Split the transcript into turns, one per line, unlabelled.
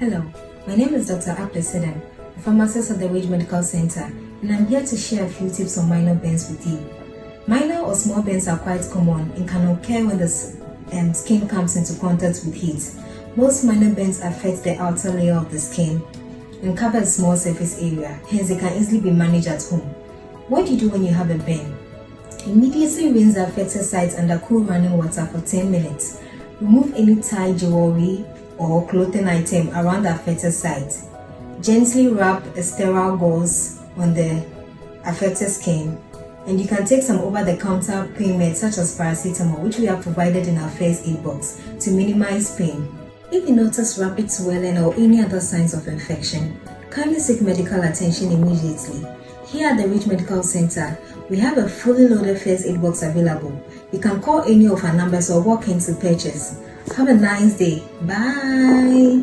Hello, my name is Dr. Abdesidem, a pharmacist at the Ridge Medical Center, and I'm here to share a few tips on minor burns with you. Minor or small burns are quite common and can occur when the skin comes into contact with heat. Most minor burns affect the outer layer of the skin and cover a small surface area, hence they can easily be managed at home. What do you do when you have a burn? Immediately rinse the affected site under cool running water for 10 minutes. Remove any tie, jewelry, or clothing item around the affected site. Gently wrap a sterile gauze on the affected skin, and you can take some over-the-counter pain meds such as paracetamol, which we have provided in our first aid box, to minimize pain. If you notice rapid swelling or any other signs of infection, kindly seek medical attention immediately. Here at the Ridge Medical Center, we have a fully loaded first aid box available. You can call any of our numbers or walk in to purchase. Have a nice day. Bye.